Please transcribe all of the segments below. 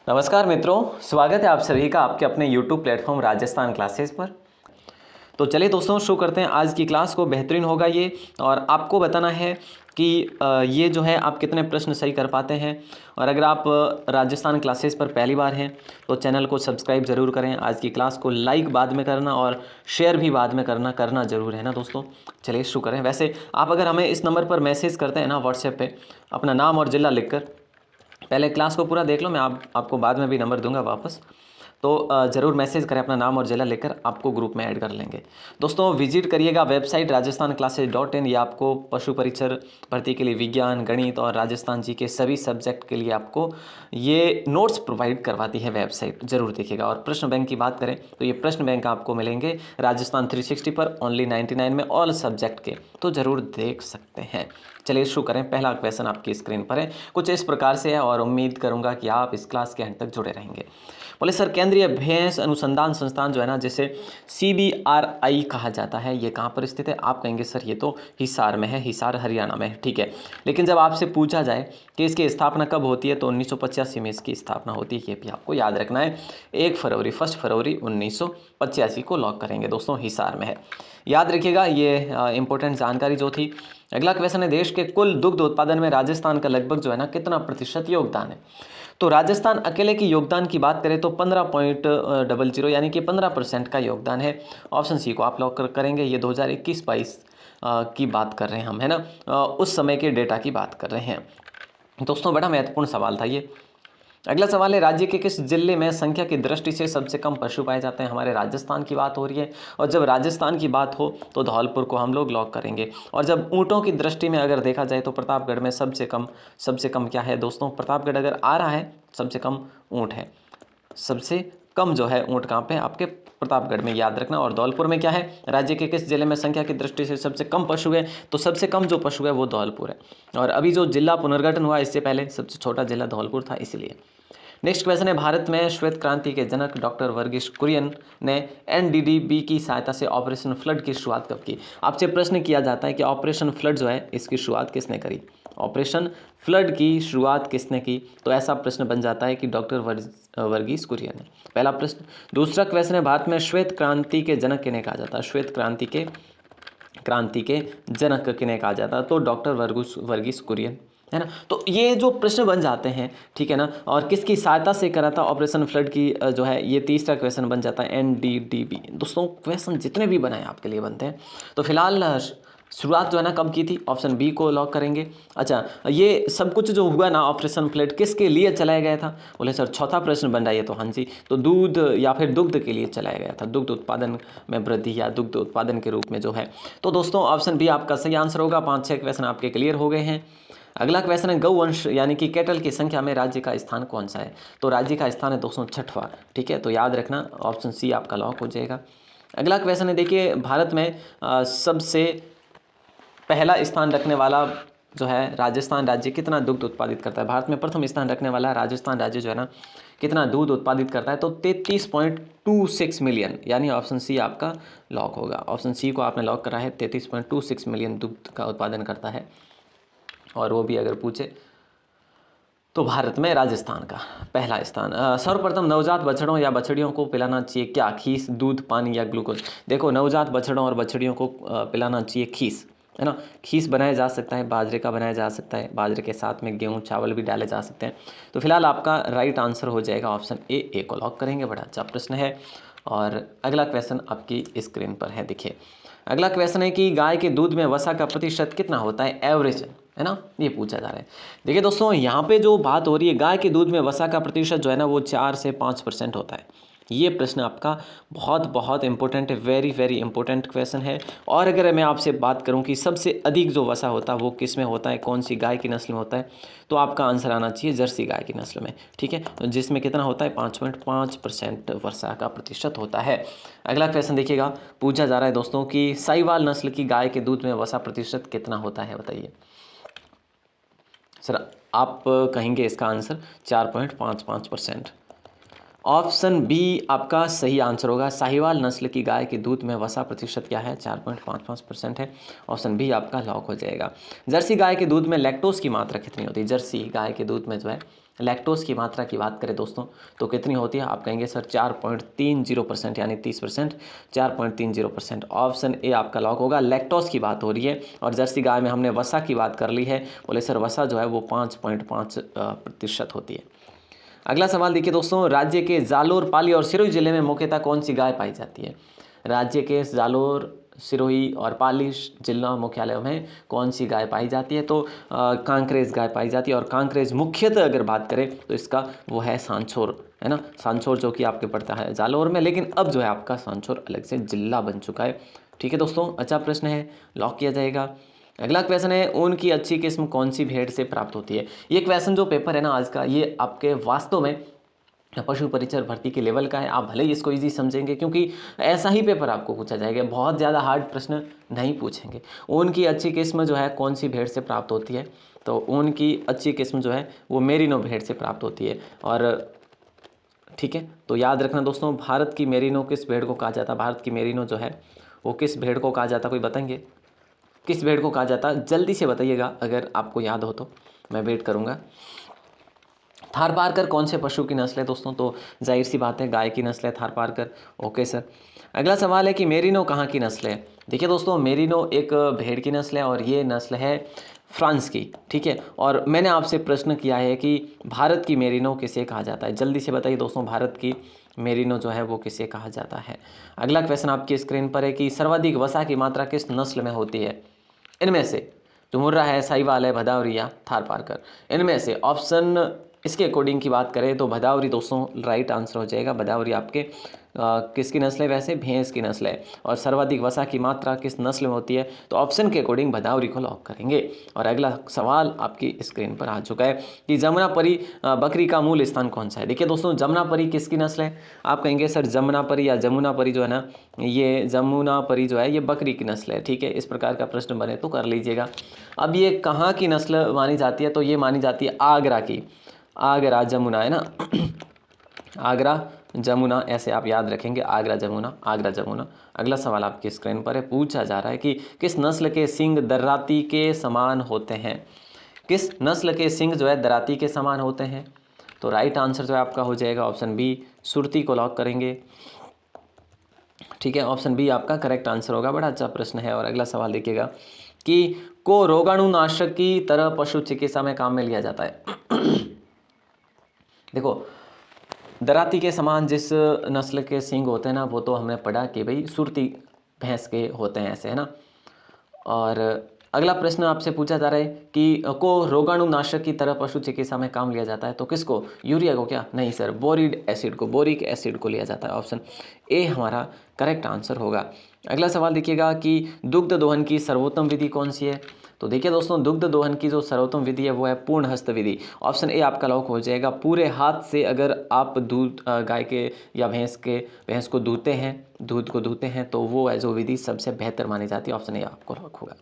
नमस्कार मित्रों, स्वागत है आप सभी का आपके अपने YouTube प्लेटफॉर्म राजस्थान क्लासेस पर। तो चलिए दोस्तों शुरू करते हैं आज की क्लास को। बेहतरीन होगा ये, और आपको बताना है कि ये जो है आप कितने प्रश्न सही कर पाते हैं। और अगर आप राजस्थान क्लासेस पर पहली बार हैं तो चैनल को सब्सक्राइब ज़रूर करें। आज की क्लास को लाइक बाद में करना और शेयर भी बाद में करना ज़रूर है ना दोस्तों। चलिए शुरू करें। वैसे आप अगर हमें इस नंबर पर मैसेज करते हैं ना व्हाट्सएप पे, अपना नाम और ज़िला लिखकर, पहले क्लास को पूरा देख लो, मैं आपको बाद में भी नंबर दूंगा वापस। तो ज़रूर मैसेज करें, अपना नाम और ज़िला लेकर आपको ग्रुप में ऐड कर लेंगे। दोस्तों विजिट करिएगा वेबसाइट rajasthanclasses.in। ये आपको पशु परीक्षर भर्ती के लिए विज्ञान, गणित और राजस्थान जी के सभी सब्जेक्ट के लिए आपको ये नोट्स प्रोवाइड करवाती है वेबसाइट, ज़रूर देखिएगा। और प्रश्न बैंक की बात करें तो ये प्रश्न बैंक आपको मिलेंगे राजस्थान 360 पर ओनली 99 में, ऑल सब्जेक्ट के, तो ज़रूर देख सकते हैं। चलिए शुरू करें। पहला क्वेश्चन आपकी स्क्रीन पर है, कुछ इस प्रकार से है और उम्मीद करूंगा कि आप इस क्लास के अंत तक जुड़े रहेंगे। बोले सर, केंद्रीय भैंस अनुसंधान संस्थान जो है ना, जिसे CBRI कहा जाता है, ये कहाँ पर स्थित है? आप कहेंगे सर ये तो हिसार में है, हिसार हरियाणा में है, ठीक है। लेकिन जब आपसे पूछा जाए कि इसकी स्थापना कब होती है तो 1985 में इसकी स्थापना होती है। ये भी आपको याद रखना है। 1 फरवरी 1985 को लॉक करेंगे दोस्तों, हिसार में है, याद रखिएगा। ये इंपॉर्टेंट जानकारी जो थी। अगला क्वेश्चन है, देश के कुल दुग्ध उत्पादन में राजस्थान का लगभग जो है ना कितना प्रतिशत योगदान है? तो राजस्थान अकेले की योगदान की बात करें तो 15.00 यानी कि 15% का योगदान है। ऑप्शन सी को आप लॉक करेंगे। ये 2021-22 की बात कर रहे हैं हम, है ना, उस समय के डेटा की बात कर रहे हैं दोस्तों। बड़ा महत्वपूर्ण सवाल था ये। अगला सवाल है, राज्य के किस जिले में संख्या की दृष्टि से सबसे कम पशु पाए जाते हैं? हमारे राजस्थान की बात हो रही है, और जब राजस्थान की बात हो तो धौलपुर को हम लोग लॉक करेंगे। और जब ऊँटों की दृष्टि में अगर देखा जाए तो प्रतापगढ़ में सबसे कम क्या है दोस्तों? प्रतापगढ़ अगर आ रहा है, सबसे कम ऊँट है। सबसे कम जो है ऊँट कहाँ पे? आपके प्रतापगढ़ में, याद रखना। और धौलपुर में क्या है? राज्य के किस जिले में संख्या की दृष्टि से सबसे कम पशु है? तो सबसे कम जो पशु है वो धौलपुर है। और अभी जो जिला पुनर्गठन हुआ, इससे पहले सबसे छोटा जिला धौलपुर था, इसलिए। नेक्स्ट क्वेश्चन है, भारत में श्वेत क्रांति के जनक डॉक्टर वर्गीस कुरियन ने NDDB की सहायता से ऑपरेशन फ्लड की शुरुआत कब की? आपसे प्रश्न किया जाता है कि ऑपरेशन फ्लड जो है इसकी शुरुआत किसने करी? ऑपरेशन फ्लड की शुरुआत किसने की? तो ऐसा प्रश्न बन जाता है कि डॉक्टर वर्गीस कुरियन ने। पहला प्रश्न। दूसरा क्वेश्चन है, भारत में श्वेत क्रांति के जनक किन्हें कहा जाता है? श्वेत क्रांति के जनक किन्हें कहा जाता है? तो डॉक्टर वर्गीस कुरियन, है ना। तो ये जो प्रश्न बन जाते हैं, ठीक है ना। और किसकी सहायता से करा था ऑपरेशन फ्लड की जो है, ये तीसरा क्वेश्चन बन जाता है NDDB। दोस्तों क्वेश्चन जितने भी बनाए आपके लिए बनते हैं। तो फिलहाल शुरुआत जो है ना कब की थी? ऑप्शन बी को लॉक करेंगे। अच्छा, ये सब कुछ जो हुआ ना ऑपरेशन फ्लड, किसके लिए चलाया गया था? बोले सर चौथा प्रश्न बन रहा है ये तो, हाँ जी, तो दूध या फिर दुग्ध के लिए चलाया गया था, दुग्ध उत्पादन में वृद्धि या दुग्ध उत्पादन के रूप में जो है। तो दोस्तों ऑप्शन बी आपका सही आंसर होगा। 5-6 क्वेश्चन आपके क्लियर हो गए हैं। अगला क्वेश्चन है, गौवंश यानी कि कैटल की संख्या में राज्य का स्थान कौन सा है? तो राज्य का स्थान है दोस्तों 6वां, ठीक है। तो याद रखना, ऑप्शन सी आपका लॉक हो जाएगा। अगला क्वेश्चन है, देखिए भारत में सबसे पहला स्थान रखने वाला जो है राजस्थान राज्य कितना दुग्ध उत्पादित करता है? भारत में प्रथम स्थान रखने वाला राजस्थान राज्य जो है ना कितना दूध उत्पादित करता है? तो 33.26 मिलियन, यानी ऑप्शन सी आपका लॉक होगा। ऑप्शन सी को आपने लॉक करा है। 33.26 मिलियन दुग्ध का उत्पादन करता है। और वो भी अगर पूछे तो भारत में राजस्थान का पहला स्थान। सर्वप्रथम नवजात बछड़ों या बछड़ियों को पिलाना चाहिए क्या? खीस, दूध, पानी या ग्लूकोज? देखो नवजात बछड़ों और बछड़ियों को पिलाना चाहिए खीस, है ना। खीस बनाया जा सकता है, बाजरे का बनाया जा सकता है, बाजरे के साथ में गेहूँ चावल भी डाले जा सकते हैं। तो फिलहाल आपका राइट आंसर हो जाएगा ऑप्शन ए को लॉक करेंगे। बड़ा अच्छा प्रश्न है। और अगला क्वेश्चन आपकी स्क्रीन पर है, देखिए। अगला क्वेश्चन है कि गाय के दूध में वसा का प्रतिशत कितना होता है एवरेज, है ना, ये पूछा जा रहा है। देखिए दोस्तों यहाँ पे जो बात हो रही है, गाय के दूध में वसा का प्रतिशत जो है ना वो 4 से 5% होता है। ये प्रश्न आपका बहुत बहुत इंपॉर्टेंट है, वेरी वेरी इंपॉर्टेंट क्वेश्चन है। और अगर मैं आपसे बात करूं कि सबसे अधिक जो वसा होता है वो किस में होता है, कौन सी गाय की नस्ल में होता है, तो आपका आंसर आना चाहिए जर्सी गाय की नस्ल में, ठीक है, जिसमें कितना होता है 5.5% वसा का प्रतिशत होता है। अगला क्वेश्चन देखिएगा, पूछा जा रहा है दोस्तों कि साहिवाल नस्ल की गाय के दूध में वसा प्रतिशत कितना होता है, बताइए सर। आप कहेंगे इसका आंसर 4.55%। ऑप्शन बी आपका सही आंसर होगा। साहिवाल नस्ल की गाय के दूध में वसा प्रतिशत क्या है? 4.55% है। ऑप्शन बी आपका लॉक हो जाएगा। जर्सी गाय के दूध में लैक्टोज की मात्रा कितनी होती है? जर्सी गाय के दूध में जो है लैक्टोज की मात्रा की बात करें दोस्तों तो कितनी होती है? आप कहेंगे सर 4.30% यानी 30%, 4.30%। ऑप्शन ए आपका लॉक होगा। लैक्टोज की बात हो रही है और जर्सी गाय में हमने वसा की बात कर ली है। बोले सर वसा जो है वो 5.5% होती है। अगला सवाल देखिए दोस्तों, राज्य के जालोर, पाली और सिरोही जिले में मुख्यतः कौन सी गाय पाई जाती है? राज्य के जालोर, सिरोही और पाली जिला मुख्यालयों में कौन सी गाय पाई जाती है? तो कांकरेज गाय पाई जाती है। और कांकरेज मुख्यतः अगर बात करें तो इसका वो है सांछोर, है ना, सांछोर जो कि आपके पड़ता है जालोर में, लेकिन अब जो है आपका सांछोर अलग से जिला बन चुका है। ठीक है दोस्तों, अच्छा प्रश्न है, लॉक किया जाएगा। अगला क्वेश्चन है, ऊन की अच्छी किस्म कौन सी भेड़ से प्राप्त होती है? ये क्वेश्चन जो पेपर है ना आज का, ये आपके वास्तव में पशु परिचर भर्ती के लेवल का है। आप भले ही इसको इजी समझेंगे क्योंकि ऐसा ही पेपर आपको पूछा जाएगा, बहुत ज़्यादा हार्ड प्रश्न नहीं पूछेंगे। ऊन की अच्छी किस्म जो है कौन सी भेड़ से प्राप्त होती है? तो ऊन की अच्छी किस्म जो है वो मेरिनो भेड़ से प्राप्त होती है। और ठीक है, तो याद रखना दोस्तों, भारत की मेरिनो किस भेड़ को कहा जाता है? भारत की मेरिनो जो है वो किस भेड़ को कहा जाता है? कोई बताएंगे किस भेड़ को कहा जाता है? जल्दी से बताइएगा अगर आपको याद हो तो मैं वेट करूंगा। थारपारकर कौन से पशु की नस्ल है दोस्तों? तो जाहिर सी बात है गाय की नस्ल है थारपारकर। Okay sir. अगला सवाल है कि मेरिनो कहाँ की नस्ल है? देखिए दोस्तों, मेरिनो एक भेड़ की नस्ल है और ये नस्ल है फ्रांस की। ठीक है, और मैंने आपसे प्रश्न किया है कि भारत की मेरिनो किसे कहा जाता है? जल्दी से बताइए दोस्तों, भारत की मेरिनो जो है वो किसे कहा जाता है? अगला क्वेश्चन आपकी स्क्रीन पर है कि सर्वाधिक वसा की मात्रा किस नस्ल में होती है? इनमें से जो मुर्रा है, साहिवाल है, भदावरी या थारपारकर, इनमें से ऑप्शन इसके अकॉर्डिंग की बात करें तो भदावरी दोस्तों राइट आंसर हो जाएगा। भदावरी आपके किसकी नस्ल है? वैसे भैंस की नस्ल है। और सर्वाधिक वसा की मात्रा किस नस्ल में होती है? तो ऑप्शन के अकॉर्डिंग भदावरी को लॉक करेंगे। और अगला सवाल आपकी स्क्रीन पर आ चुका है कि जमुनापरी बकरी का मूल स्थान कौन सा है? देखिए दोस्तों, जमुनापरी किसकी नस्ल है? आप कहेंगे सर जमुनापरी या जमुनापरी जो है ना, ये जमुनापरी जो है ये बकरी की नस्ल है। ठीक है, इस प्रकार का प्रश्न बने तो कर लीजिएगा। अब ये कहाँ की नस्ल मानी जाती है? तो ये मानी जाती है आगरा की। आगरा जमुना है ना आगरा जमुना, ऐसे आप याद रखेंगे, आगरा जमुना, आगरा जमुना। अगला सवाल आपकी स्क्रीन पर है, पूछा जा रहा है कि किस नस्ल के सींग दर्राती के समान होते हैं? किस नस्ल के सींग जो है दराती के समान होते हैं? तो राइट आंसर जो है आपका हो जाएगा ऑप्शन बी, सुरती को लॉक करेंगे। ठीक है, ऑप्शन बी आपका करेक्ट आंसर होगा। बड़ा अच्छा प्रश्न है। और अगला सवाल देखिएगा कि को रोगाणुनाशक की तरह पशु चिकित्सा में काम में लिया जाता है। देखो, दराती के समान जिस नस्ल के सींग होते हैं ना, वो तो हमने पढ़ा कि भाई सुरती भैंस के होते हैं, ऐसे है ना। और अगला प्रश्न आपसे पूछा जा रहा है कि को रोगाणुनाशक की तरह पशु चिकित्सा में काम लिया जाता है, तो किसको? यूरिया को? क्या नहीं सर, बोरिक एसिड को, बोरिक एसिड को लिया जाता है। ऑप्शन ए हमारा करेक्ट आंसर होगा। अगला सवाल देखिएगा कि दुग्ध दोहन की सर्वोत्तम विधि कौन सी है? तो देखिए दोस्तों, दुग्ध दोहन की जो सर्वोत्तम विधि है वो है पूर्ण हस्त विधि। ऑप्शन ए आपका लॉक हो जाएगा। पूरे हाथ से अगर आप दूध गाय के या भैंस को दूध को धोते हैं तो वो जो विधि सबसे बेहतर मानी जाती है। ऑप्शन ए आपको लॉक होगा।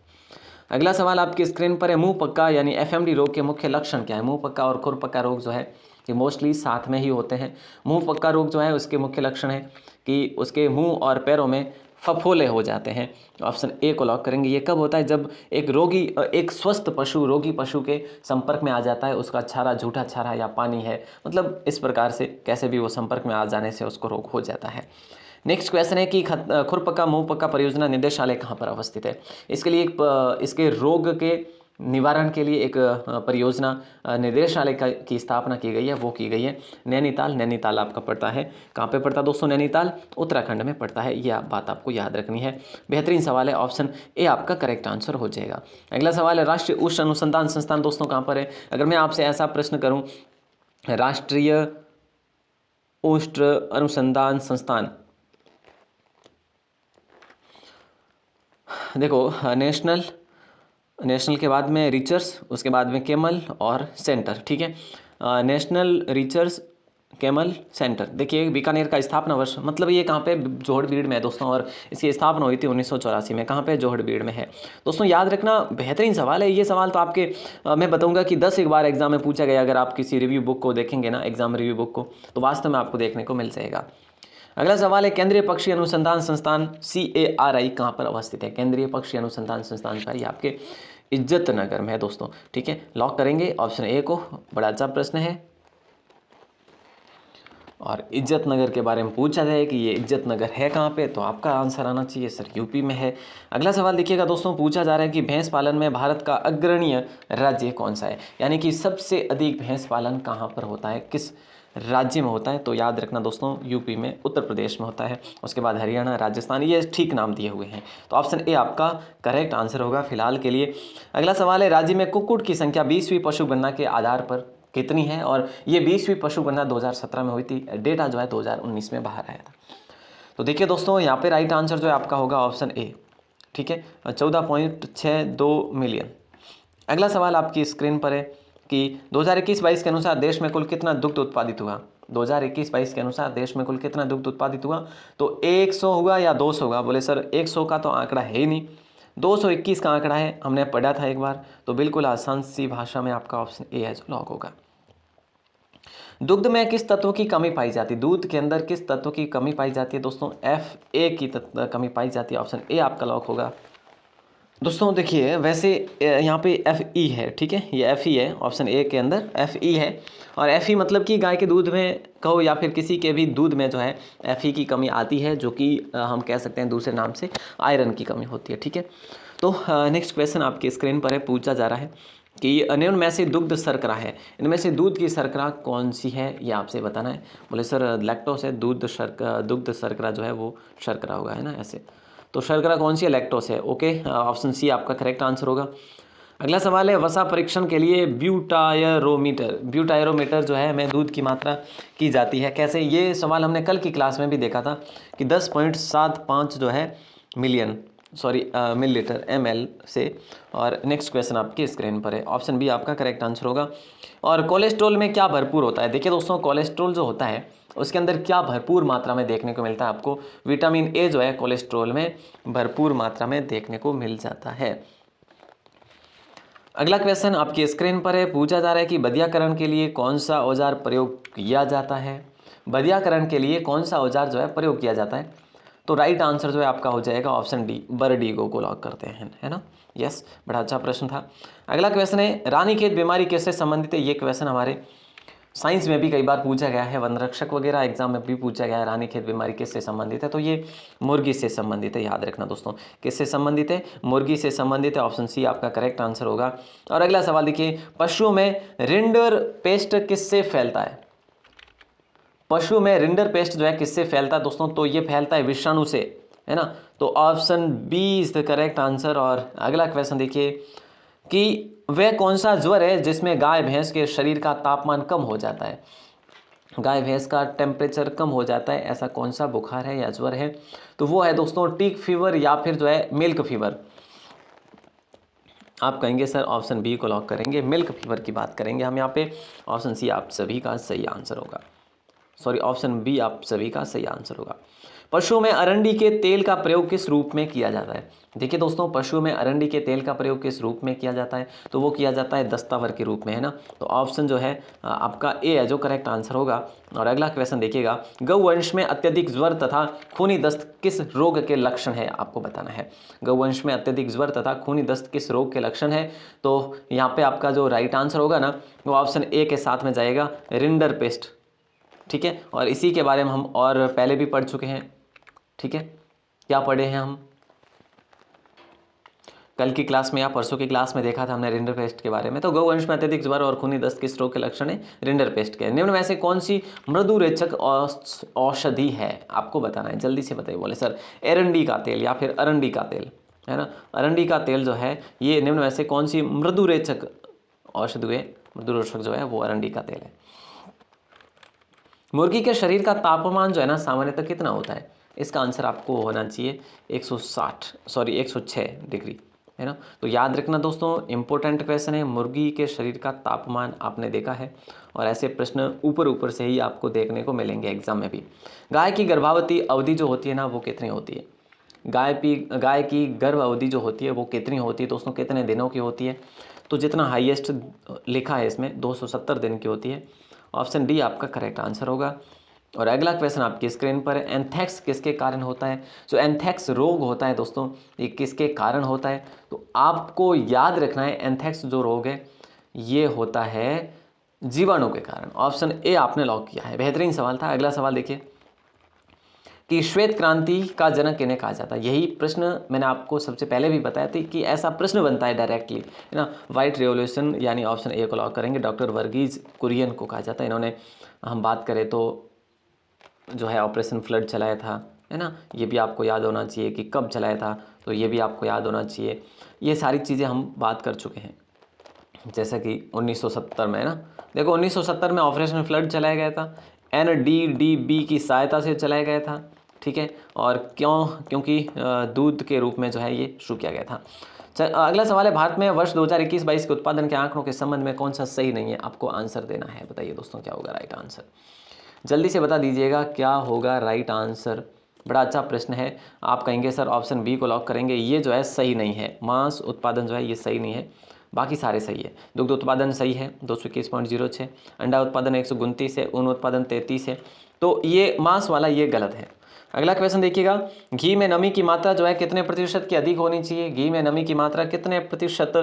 अगला सवाल आपकी स्क्रीन पर है, मुंह पक्का यानी एफएमडी रोग के मुख्य लक्षण क्या है? मुंह पक्का और खुर पक्का रोग जो है ये मोस्टली साथ में ही होते हैं। मुंह पक्का रोग जो है उसके मुख्य लक्षण है कि उसके मुंह और पैरों में फफोले हो जाते हैं। ऑप्शन ए को लॉक करेंगे। ये कब होता है? जब एक स्वस्थ पशु रोगी पशु के संपर्क में आ जाता है, उसका छारा, झूठा छारा या पानी है, मतलब इस प्रकार से कैसे भी वो संपर्क में आ जाने से उसको रोग हो जाता है। नेक्स्ट क्वेश्चन है कि खुरपक्का मुंह पक्का परियोजना निदेशालय कहाँ पर अवस्थित है? इसके लिए इसके रोग के निवारण के लिए एक परियोजना निदेशालय की स्थापना की गई है, वो की गई है नैनीताल। नैनीताल आपका पड़ता है, कहाँ पे पड़ता है दोस्तों? नैनीताल उत्तराखंड में पड़ता है। यह बात आपको याद रखनी है। बेहतरीन सवाल है, ऑप्शन ए आपका करेक्ट आंसर हो जाएगा। अगला सवाल है, राष्ट्रीय उष्ण अनुसंधान संस्थान दोस्तों कहाँ पर है? अगर मैं आपसे ऐसा प्रश्न करूँ, राष्ट्रीय उष्ण अनुसंधान संस्थान, देखो नेशनल के बाद में रिसर्च, उसके बाद में केमल और सेंटर। ठीक है, नेशनल रिसर्च कैमल सेंटर। देखिए बीकानेर का स्थापना वर्ष, मतलब ये कहाँ पे, जोहड़बीड़ में है दोस्तों, और इसकी स्थापना हुई थी 1984 में। कहाँ पे, जोहड़बीड़ में है। दोस्तों याद रखना, बेहतरीन सवाल है ये सवाल। तो आपके मैं बताऊंगा कि 10 एक बार एग्जाम में पूछा गया। अगर आप किसी रिव्यू बुक को देखेंगे ना, एग्जाम रिव्यू बुक को, तो वास्तव में आपको देखने को मिल जाएगा। अगला सवाल है, केंद्रीय पक्षी अनुसंधान संस्थान CARI कहाँ पर अवस्थित है? केंद्रीय पक्षी अनुसंधान संस्थान का, ये आपके इज्जत नगर में है दोस्तों। ठीक है, लॉक करेंगे ऑप्शन ए को। बड़ा अच्छा प्रश्न है, और इज्जत नगर के बारे में पूछा जाए कि ये इज्जत नगर है कहाँ पे, तो आपका आंसर आना चाहिए सर यूपी में है। अगला सवाल देखिएगा दोस्तों, पूछा जा रहा है कि भैंस पालन में भारत का अग्रणीय राज्य कौन सा है? यानी कि सबसे अधिक भैंस पालन कहाँ पर होता है, किस राज्य में होता है? तो याद रखना दोस्तों, यूपी में, उत्तर प्रदेश में होता है। उसके बाद हरियाणा, राजस्थान, ये ठीक नाम दिए हुए हैं। तो ऑप्शन ए आपका करेक्ट आंसर होगा फिलहाल के लिए। अगला सवाल है, राज्य में कुक्कुट की संख्या 20वीं पशु गणना के आधार पर कितनी है? और ये 20वीं पशु गणना 2017 में हुई थी, डेटा जो है 2019 में बाहर आया था। तो देखिए दोस्तों, यहाँ पे राइट आंसर जो है आपका होगा ऑप्शन ए। ठीक है, 14.62 मिलियन। अगला सवाल आपकी स्क्रीन पर है कि 2021-22 के अनुसार देश में कुल कितना दुग्ध उत्पादित हुआ? 2021-22 के अनुसार देश में कुल कितना दुग्ध उत्पादित हुआ? तो 100 होगा या 200 होगा? बोले सर 100 का तो आंकड़ा है ही नहीं, 221 का आंकड़ा है, हमने पढ़ा था एक बार। तो बिल्कुल आसान सी भाषा में आपका ऑप्शन ए है जो लॉक होगा। दुग्ध में किस तत्व की कमी पाई जाती है? दूध के अंदर किस तत्व की कमी पाई जाती है दोस्तों? FA की कमी पाई जाती है। ऑप्शन ए आपका लॉक होगा। दोस्तों देखिए, वैसे यहाँ पे FE है, ठीक है, ये FE है, ऑप्शन ए के अंदर FE है। और FE मतलब कि गाय के दूध में कहो या फिर किसी के भी दूध में जो है FE की कमी आती है, जो कि हम कह सकते हैं दूसरे नाम से आयरन की कमी होती है। ठीक है, तो नेक्स्ट क्वेश्चन आपकी स्क्रीन पर है, पूछा जा रहा है कि निम्न में से दुग्ध शर्करा है, इनमें से दूध की शर्करा कौन सी है, ये आपसे बताना है। बोले सर लैक्टोस है, दुग्ध शर्करा जो है वो शर्करा होगा, है ना ऐसे। तो शर्करा कौन सी है? लैक्टोस है। ओके, ऑप्शन सी आपका करेक्ट आंसर होगा। अगला सवाल है, वसा परीक्षण के लिए ब्यूटायरोमीटर जो है हमें दूध की मात्रा की जाती है कैसे? ये सवाल हमने कल की क्लास में भी देखा था कि 10.75 जो है मिलीलीटर ml से। और नेक्स्ट क्वेश्चन आपकी स्क्रीन पर है, ऑप्शन बी आपका करेक्ट आंसर होगा। और कोलेस्ट्रॉल में क्या भरपूर होता है? देखिए दोस्तों, कोलेस्ट्रॉल जो होता है उसके अंदर क्या भरपूर मात्रा में देखने को मिलता है आपको? विटामिन ए जो है कोलेस्ट्रॉल में भरपूर मात्रा में देखने को मिल जाता है। अगला क्वेश्चन आपकी स्क्रीन पर है, पूछा जा रहा है कि बधियाकरण के लिए कौन सा औजार प्रयोग किया जाता है? बधियाकरण के लिए कौन सा औजार जो है प्रयोग किया जाता है? तो राइट आंसर जो है आपका हो जाएगा ऑप्शन डी, बरडीगो को लॉक करते हैं, है ना। यस, बड़ा अच्छा प्रश्न था। अगला क्वेश्चन है, रानीखेत बीमारी किससे संबंधित है? ये क्वेश्चन हमारे साइंस में भी कई बार पूछा गया है, वन रक्षक वगैरह एग्जाम में भी पूछा गया है, रानीखेत बीमारी किससे संबंधित है? तो ये मुर्गी से संबंधित है। याद रखना दोस्तों, किससे संबंधित है? मुर्गी से संबंधित है। ऑप्शन सी आपका करेक्ट आंसर होगा। और अगला सवाल देखिए, पशुओं में रिंडर पेस्ट किससे फैलता है? पशु में रिंडर पेस्ट जो है किससे फैलता है दोस्तों? तो ये फैलता है विषाणु से, है ना। तो option B is the correct answer. और अगला क्वेश्चन देखिए कि वह कौन सा ज्वर है जिसमें गाय भैंस के शरीर का तापमान कम हो जाता है? गाय भैंस का टेम्परेचर कम हो जाता है, ऐसा कौन सा बुखार है या ज्वर है? तो वो है दोस्तों टिक फीवर या फिर जो है मिल्क फीवर। आप कहेंगे सर ऑप्शन बी को लॉक करेंगे, मिल्क फीवर की बात करेंगे हम यहाँ पे। ऑप्शन सी आप सभी का सही आंसर होगा, ऑप्शन बी आप सभी का सही आंसर होगा। पशुओं में अरंडी के तेल का प्रयोग किस रूप में किया जाता है? देखिए दोस्तों, पशुओं में अरंडी के तेल का प्रयोग किस रूप में किया जाता है? तो वो किया जाता है दस्तावर के रूप में, है ना। तो ऑप्शन जो है आपका ए है जो करेक्ट आंसर होगा। और अगला क्वेश्चन देखिएगा, गौवंश में अत्यधिक ज्वर तथा खूनी दस्त किस रोग के लक्षण है? आपको बताना है। गौवंश में अत्यधिक ज्वर तथा खूनी दस्त किस रोग के लक्षण है? तो यहाँ पे आपका जो राइट आंसर होगा ना, वो ऑप्शन ए के साथ में जाएगा, रिंडर पेस्ट। ठीक है, और इसी के बारे में हम और पहले भी पढ़ चुके हैं। ठीक है, क्या पढ़े हैं हम? कल की क्लास में या परसों की क्लास में देखा था हमने रिंडर पेस्ट के बारे में। तो गौवंश में अत्यधिक ज्वर और खूनी दस्त किस रोग के लक्षण है? रिंडर पेस्ट के। निम्न में से कौन सी मृदुरेचक औषधि है? आपको बताना है, जल्दी से बताइए। बोले सर एरंडी का तेल या फिर अरंडी का तेल, है ना। अरंडी का तेल जो है ये निम्न में से कौन सी मृदुरेचक औषधि है? मृदुरेचक जो है वो अरंडी का तेल है। मुर्गी के शरीर का तापमान जो है ना सामान्यतः कितना होता है? इसका आंसर आपको होना चाहिए 106 डिग्री। है ना। तो याद रखना दोस्तों, इम्पोर्टेंट क्वेश्चन है। मुर्गी के शरीर का तापमान आपने देखा है, और ऐसे प्रश्न ऊपर ऊपर से ही आपको देखने को मिलेंगे एग्जाम में भी। गाय की गर्भावती अवधि जो होती है ना, वो कितनी होती है? गाय की गर्भ अवधि जो होती है वो कितनी होती है दोस्तों, कितने दिनों की होती है? तो जितना हाईएस्ट लिखा है इसमें 270 दिन की होती है। ऑप्शन डी आपका करेक्ट आंसर होगा। और अगला क्वेश्चन आपकी स्क्रीन पर है, एंथ्रेक्स किसके कारण होता है? जो एंथ्रेक्स रोग होता है दोस्तों, ये किसके कारण होता है? तो आपको याद रखना है, एंथ्रेक्स जो रोग है ये होता है जीवाणु के कारण। ऑप्शन ए आपने लॉक किया है। बेहतरीन सवाल था। अगला सवाल देखिए कि श्वेत क्रांति का जनक किन्हें कहा जाता है? यही प्रश्न मैंने आपको सबसे पहले भी बताया था कि ऐसा प्रश्न बनता है डायरेक्टली, है ना। व्हाइट रिवॉल्यूशन, यानी ऑप्शन ए को लॉक करेंगे। डॉक्टर वर्गीज कुरियन को कहा जाता है। इन्होंने, हम बात करें तो जो है ऑपरेशन फ्लड चलाया था, है ना। ये भी आपको याद होना चाहिए कि कब चलाया था, तो ये भी आपको याद होना चाहिए। ये सारी चीज़ें हम बात कर चुके हैं, जैसा कि 1970 में, है ना। देखो 1970 में ऑपरेशन फ्लड चलाया गया था, NDDB की सहायता से चलाया गया था, ठीक है। और क्योंकि दूध के रूप में जो है ये शुरू किया गया था। अगला सवाल है, भारत में वर्ष 2021-22 के उत्पादन के आंकड़ों के संबंध में कौन सा सही नहीं है? आपको आंसर देना है। बताइए दोस्तों क्या होगा राइट आंसर, जल्दी से बता दीजिएगा क्या होगा राइट आंसर। बड़ा अच्छा प्रश्न है। आप कहेंगे सर ऑप्शन बी को लॉक करेंगे, ये जो है सही नहीं है। मांस उत्पादन जो है ये सही नहीं है, बाकी सारे सही है। दुग्ध उत्पादन सही है 221.06, अंडा उत्पादन 129 है, ऊन उत्पादन 33 है, तो ये मांस वाला ये गलत है। अगला क्वेश्चन देखिएगा, घी में नमी की मात्रा जो है कितने प्रतिशत की अधिक होनी चाहिए? घी में नमी की मात्रा कितने प्रतिशत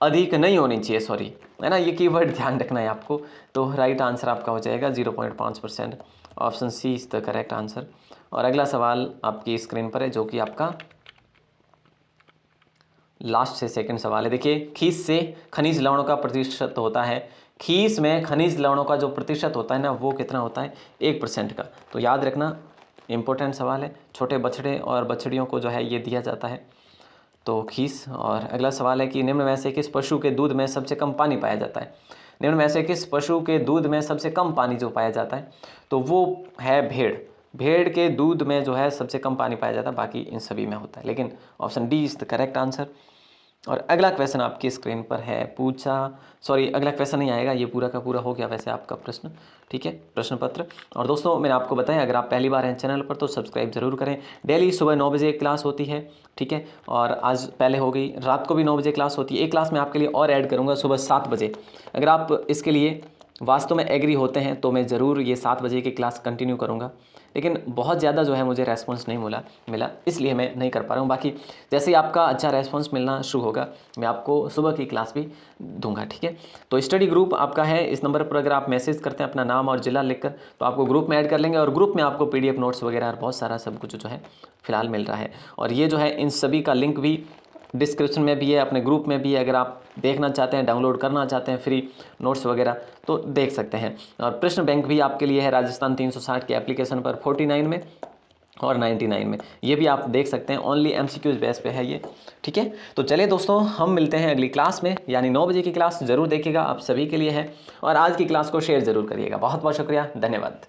अधिक नहीं होनी चाहिए, सॉरी, है ना। ये कीवर्ड ध्यान रखना है आपको। तो राइट आंसर आपका हो जाएगा 0.5%। Option C is the correct answer. और अगला सवाल आपकी स्क्रीन पर है, जो कि आपका लास्ट से सेकंड सवाल है। देखिए, खीस से खनिज लवणों का प्रतिशत होता है। खीस में खनिज लवणों का जो प्रतिशत होता है ना, वो कितना होता है? 1% का। तो याद रखना, इंपॉर्टेंट सवाल है। छोटे बछड़े और बछड़ियों को जो है ये दिया जाता है, तो खीस। और अगला सवाल है कि निम्न में से किस पशु के दूध में सबसे कम पानी पाया जाता है? निम्न में से किस पशु के दूध में सबसे कम पानी जो पाया जाता है? तो वो है भेड़। भेड़ के दूध में जो है सबसे कम पानी पाया जाता है, बाकी इन सभी में होता है, लेकिन option D is the correct answer. और अगला क्वेश्चन आपकी स्क्रीन पर है, अगला क्वेश्चन नहीं आएगा, ये पूरा का पूरा हो गया वैसे आपका प्रश्न, ठीक है, प्रश्न पत्र। और दोस्तों मैंने आपको बताया, अगर आप पहली बार हैं चैनल पर तो सब्सक्राइब जरूर करें। डेली सुबह 9 बजे क्लास होती है, ठीक है। और आज पहले हो गई, रात को भी 9 बजे क्लास होती है। एक क्लास मैं आपके लिए और ऐड करूँगा सुबह 7 बजे। अगर आप इसके लिए वास्तव में एग्री होते हैं तो मैं ज़रूर ये 7 बजे की क्लास कंटिन्यू करूँगा, लेकिन बहुत ज़्यादा जो है मुझे रेस्पॉन्स नहीं मिला, इसलिए मैं नहीं कर पा रहा हूँ। बाकी जैसे ही आपका अच्छा रेस्पॉन्स मिलना शुरू होगा, मैं आपको सुबह की क्लास भी दूंगा, ठीक है। तो स्टडी ग्रुप आपका है, इस नंबर पर अगर आप मैसेज करते हैं अपना नाम और ज़िला लिखकर, तो आपको ग्रुप में ऐड कर लेंगे। और ग्रुप में आपको PDF नोट्स वगैरह और बहुत सारा सब कुछ जो है फिलहाल मिल रहा है। और ये जो है इन सभी का लिंक भी डिस्क्रिप्शन में भी है, अपने ग्रुप में भी है। अगर आप देखना चाहते हैं, डाउनलोड करना चाहते हैं फ्री नोट्स वगैरह, तो देख सकते हैं। और प्रश्न बैंक भी आपके लिए है राजस्थान 360 के एप्लीकेशन पर 49 में और 99 में, ये भी आप देख सकते हैं। ओनली MCQs बेस पे है ये, ठीक है। तो चलिए दोस्तों, हम मिलते हैं अगली क्लास में, यानी 9 बजे की क्लास जरूर देखिएगा, आप सभी के लिए है। और आज की क्लास को शेयर जरूर करिएगा। बहुत बहुत शुक्रिया, धन्यवाद।